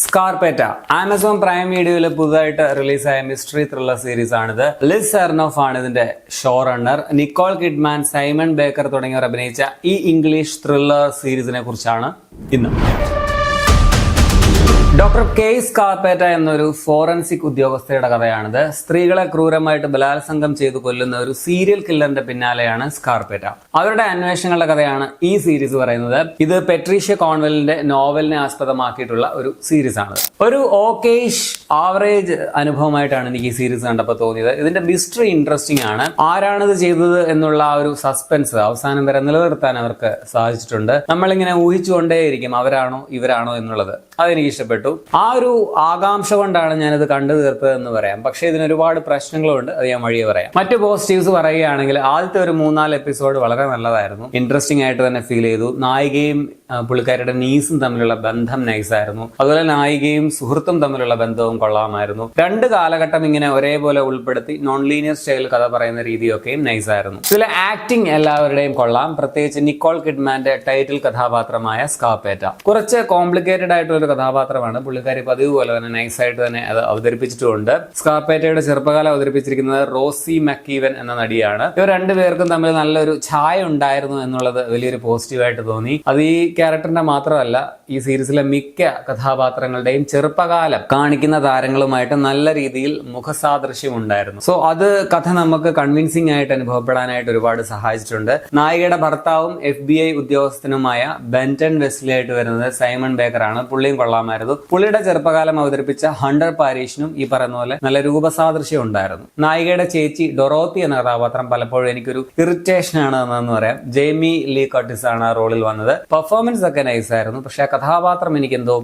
സ്കാർപേറ്റ Amazon prime വീഡിയോയിൽ പുതുതായിട്ട് റിലീസായ മിസ്റ്ററി ത്രില്ലർ സീരീസ് ആണിത്. ലിസ് സെർനോഫ് ആണ് ഇതിന്റെ show runner. Nicole Kidman, Simon Baker തുടങ്ങിയവർ അഭിനയിച്ച ഈ ഇംഗ്ലീഷ് ത്രില്ലർ സീരീസിനെ കുറിച്ചാണ് ഇന്ന്. ഡോക്ടർ കെ സ്കാർപേറ്റ എന്നൊരു ഫോറൻസിക് ഉദ്യോഗസ്ഥയുടെ കഥയാണിത്. സ്ത്രീകളെ ക്രൂരമായിട്ട് ബലാത്സംഗം ചെയ്തു കൊല്ലുന്ന ഒരു സീരിയൽ കില്ലറിന്റെ പിന്നാലെയാണ് സ്കാർപേറ്റ. അവരുടെ അന്വേഷണങ്ങളുടെ കഥയാണ് ഈ സീരീസ് പറയുന്നത്. ഇത് പെട്രീഷ്യ കോൺവെലിന്റെ നോവലിനെ ആസ്പദമാക്കിയിട്ടുള്ള ഒരു സീരീസ് ആണ്. ഒരു ഓക്കേഷ് ആവറേജ് അനുഭവമായിട്ടാണ് എനിക്ക് ഈ സീരീസ് കണ്ടപ്പോൾ തോന്നിയത്. ഇതിന്റെ മിസ്റ്ററി ഇൻട്രസ്റ്റിംഗ് ആണ്. ആരാണിത് ചെയ്തത് എന്നുള്ള ആ ഒരു സസ്പെൻസ് അവസാനം വരെ നിലനിർത്താൻ അവർക്ക് സാധിച്ചിട്ടുണ്ട്. നമ്മളിങ്ങനെ ഊഹിച്ചുകൊണ്ടേയിരിക്കും അവരാണോ ഇവരാണോ എന്നുള്ളത്. അതെനിക്ക് ഇഷ്ടപ്പെട്ടു. ആ ഒരു ആകാംക്ഷ കൊണ്ടാണ് ഞാനിത് കണ്ടു തീർത്തത് എന്ന് പറയാം. പക്ഷെ ഇതിന് ഒരുപാട് പ്രശ്നങ്ങളുണ്ട്. അത് ഞാൻ വഴിയെ പറയാം. മറ്റു പോസിറ്റീവ്സ് പറയുകയാണെങ്കിൽ ആദ്യത്തെ ഒരു 3-4 എപ്പിസോഡ് വളരെ നല്ലതായിരുന്നു. ഇൻട്രസ്റ്റിംഗ് ആയിട്ട് തന്നെ ഫീൽ ചെയ്തു. നായികയും പുള്ളിക്കാരുടെ നീസും തമ്മിലുള്ള ബന്ധം നൈസായിരുന്നു. അതുപോലെ നായികയും സുഹൃത്തും തമ്മിലുള്ള ബന്ധവും കൊള്ളാമായിരുന്നു. 2 കാലഘട്ടം ഇങ്ങനെ ഒരേപോലെ ഉൾപ്പെടുത്തി നോൺ ലീനിയർ സ്റ്റൈൽ കഥ പറയുന്ന രീതിയൊക്കെയും നൈസായിരുന്നു. ഇതിലെ ആക്ടിംഗ് എല്ലാവരുടെയും കൊള്ളാം. പ്രത്യേകിച്ച് നിക്കോൾ കിഡ്മാന്റെ ടൈറ്റിൽ കഥാപാത്രമായ സ്കാർപേറ്റ കുറച്ച് കോംപ്ലിക്കേറ്റഡ് ആയിട്ടുള്ള ഒരു കഥാപാത്രമാണ്. പുള്ളിക്കാരി പതിവ് പോലെ തന്നെ നൈസായിട്ട് തന്നെ അത് അവതരിപ്പിച്ചിട്ടുമുണ്ട്. സ്കാർപേറ്റയുടെ ചെറുപ്പകാലം അവതരിപ്പിച്ചിരിക്കുന്നത് റോസി മക്കീവൻ എന്ന നടിയാണ്. ഇവർ രണ്ടുപേർക്കും തമ്മിൽ നല്ലൊരു ഛായ ഉണ്ടായിരുന്നു എന്നുള്ളത് വലിയൊരു പോസിറ്റീവായിട്ട് തോന്നി. അത് ഈ ക്യാരക്ടറിന്റെ മാത്രമല്ല, ഈ സീരീസിലെ മിക്ക കഥാപാത്രങ്ങളുടെയും ചെറുപ്പകാലം കാണിക്കുന്ന താരങ്ങളുമായിട്ട് നല്ല രീതിയിൽ മുഖസാദൃശ്യം ഉണ്ടായിരുന്നു. സോ അത് കഥ നമുക്ക് കൺവിൻസിംഗ് ആയിട്ട് അനുഭവപ്പെടാനായിട്ട് ഒരുപാട് സഹായിച്ചിട്ടുണ്ട്. നായികയുടെ ഭർത്താവും FBI ഉദ്യോഗസ്ഥനുമായ ബെന്റൺ വെസ്ലി ആയിട്ട് വരുന്നത് സൈമൺ ബേക്കർ ആണ്. പുള്ളിയും കൊള്ളാമായിരുന്നു. പുള്ളിയുടെ ചെറുപ്പകാലം അവതരിപ്പിച്ച ഹണ്ടർ പാരീഷിനും ഈ പറയുന്ന പോലെ നല്ല രൂപസാദൃശ്യം ഉണ്ടായിരുന്നു. നായികയുടെ ചേച്ചി ഡൊറോത്തി എന്ന കഥാപാത്രം പലപ്പോഴും എനിക്കൊരു ഇറിറ്റേഷൻ ആണ് എന്ന് പറയാം. ജെയ്മി ലീ കർട്ടിസ് ആണ് ആ റോളിൽ വന്നത്. പെർഫോമൻസ് ഒക്കെ നൈസായിരുന്നു. പക്ഷെ ആ കഥാപാത്രം എനിക്കെന്തോ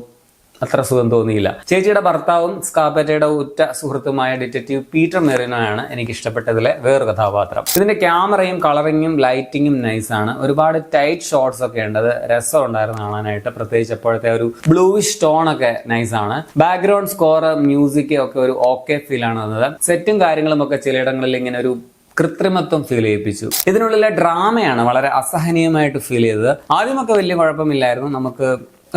അത്ര സുഖം തോന്നിയില്ല. ചേച്ചിയുടെ ഭർത്താവും സ്കാർപേറ്റയുടെ ഉറ്റ സുഹൃത്തുമായ ഡിറ്റക്റ്റീവ് പീറ്റർ മെറിനോയാണ് എനിക്ക് ഇഷ്ടപ്പെട്ടതിലെ വേറൊരു കഥാപാത്രം. ഇതിന്റെ ക്യാമറയും കളറിങ്ങും ലൈറ്റിങ്ങും നൈസാണ്. ഒരുപാട് ടൈറ്റ് ഷോട്ട്സ് ഒക്കെ ഉണ്ട്. അത് രസം ഉണ്ടായിരുന്നു കാണാനായിട്ട്. പ്രത്യേകിച്ച് അപ്പോഴത്തെ ഒരു ബ്ലൂയിഷ് ടോൺ ഒക്കെ നൈസാണ്. ബാക്ക്ഗ്രൗണ്ട് സ്കോർ, മ്യൂസിക് ഒക്കെ ഒരു ഓക്കെ ഫീൽ ആണ് വന്നത്. സെറ്റും കാര്യങ്ങളും ഒക്കെ ചിലയിടങ്ങളിൽ ഇങ്ങനെ ഒരു കൃത്രിമത്വം ഫീൽ ചെയ്യിപ്പിച്ചു. ഇതിനുള്ളിലെ ഡ്രാമയാണ് വളരെ അസഹനീയമായിട്ട് ഫീൽ ചെയ്തത്. ആദ്യമൊക്കെ വലിയ കുഴപ്പമില്ലായിരുന്നു. നമുക്ക്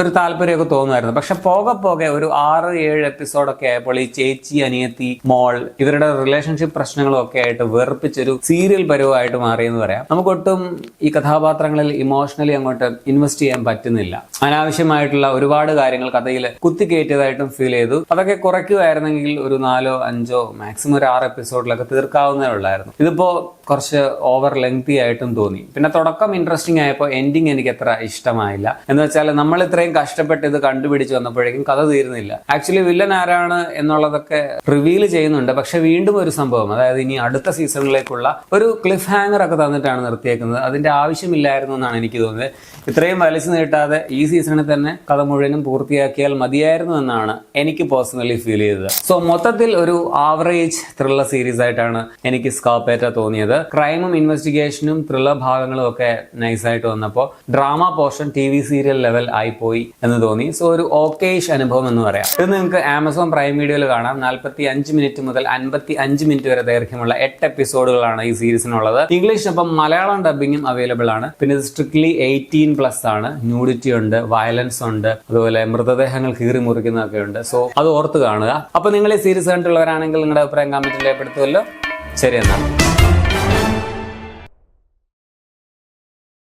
ഒരു താല്പര്യമൊക്കെ തോന്നുമായിരുന്നു. പക്ഷെ പോകെ ഒരു 6-7 എപ്പിസോഡൊക്കെ ആയപ്പോൾ ഈ ചേച്ചി, അനിയത്തി, മോൾ ഇവരുടെ റിലേഷൻഷിപ്പ് പ്രശ്നങ്ങളും ഒക്കെ ആയിട്ട് വെറുപ്പിച്ചൊരു സീരിയൽ പരുവമായിട്ട് മാറിയെന്ന് പറയാം. നമുക്കൊട്ടും ഈ കഥാപാത്രങ്ങളിൽ ഇമോഷണലി അങ്ങോട്ട് ഇൻവെസ്റ്റ് ചെയ്യാൻ പറ്റുന്നില്ല. അനാവശ്യമായിട്ടുള്ള ഒരുപാട് കാര്യങ്ങൾ കഥയിൽ കുത്തിക്കയറ്റിയതായിട്ടും ഫീൽ ചെയ്തു. അതൊക്കെ കുറയ്ക്കുമായിരുന്നെങ്കിൽ ഒരു 4-5 മാക്സിമം ഒരു 6 എപ്പിസോഡിലൊക്കെ തീർക്കാവുന്നേ ഉള്ളായിരുന്നു. ഇതിപ്പോ കുറച്ച് ഓവർ ലെങ്തി ആയിട്ടും തോന്നി. പിന്നെ തുടക്കം ഇൻട്രസ്റ്റിംഗ് ആയപ്പോൾ എൻഡിങ് എനിക്ക് അത്ര ഇഷ്ടമായില്ല. എന്ന് വെച്ചാൽ നമ്മൾ ഇത്രയും കഷ്ടപ്പെട്ട് ഇത് കണ്ടുപിടിച്ച് വന്നപ്പോഴേക്കും കഥ തീരുന്നില്ല. ആക്ച്വലി വില്ലൻ ആരാണ് എന്നുള്ളതൊക്കെ റിവീൽ ചെയ്യുന്നുണ്ട്. പക്ഷെ വീണ്ടും ഒരു സംഭവം, അതായത് ഇനി അടുത്ത സീസണിലേക്കുള്ള ഒരു ക്ലിഫ് ഹാങ്ങർ ഒക്കെ തന്നിട്ടാണ് നിർത്തിയേക്കുന്നത്. അതിന്റെ ആവശ്യമില്ലായിരുന്നു എന്നാണ് എനിക്ക് തോന്നുന്നത്. ഇത്രയും വലിച്ചു നീട്ടാതെ ഈ സീസണിൽ തന്നെ കഥ മുഴുവനും പൂർത്തിയാക്കിയാൽ മതിയായിരുന്നു എന്നാണ് എനിക്ക് പേഴ്സണലി ഫീൽ ചെയ്തത്. സോ മൊത്തത്തിൽ ഒരു ആവറേജ് ത്രില്ലർ സീരീസ് ആയിട്ടാണ് എനിക്ക് സ്കാർപേറ്റ തോന്നിയത്. ക്രൈമും ഇൻവെസ്റ്റിഗേഷനും ത്രില്ലർ ഭാഗങ്ങളും ഒക്കെ നൈസായിട്ട് വന്നപ്പോൾ drama portion TV serial level ആയിപ്പോയി എന്ന് തോന്നി. സോ ഒരു ഓക്കേഷ് അനുഭവം എന്ന് പറയാം. ഇത് നിങ്ങൾക്ക് ആമസോൺ പ്രൈം വീഡിയോയിൽ കാണാം. 45 മിനിറ്റ് മുതൽ 55 മിനിറ്റ് വരെ ദൈർഘ്യമുള്ള 8 എപ്പിസോഡുകളാണ് ഈ സീരീസിനുള്ളത്. ഇംഗ്ലീഷിനൊപ്പം മലയാളം ഡബിങ്ങും അവൈലബിൾ ആണ്. പിന്നെ ഇത് സ്ട്രിക്ട്ലി 18+ ആണ്. ന്യൂഡിറ്റി ഉണ്ട്, വയലൻസ് ഉണ്ട്, അതുപോലെ മൃതദേഹങ്ങൾ കീറി മുറിക്കുന്നതൊക്കെ ഉണ്ട്. സോ അത് ഓർത്ത് കാണുക. അപ്പൊ നിങ്ങൾ ഈ സീരീസ് കണ്ടിട്ടുള്ളവരാണെങ്കിൽ നിങ്ങളുടെ അഭിപ്രായം കമന്റിൽ രേഖപ്പെടുത്തുമല്ലോ. ശരി എന്നാണ്.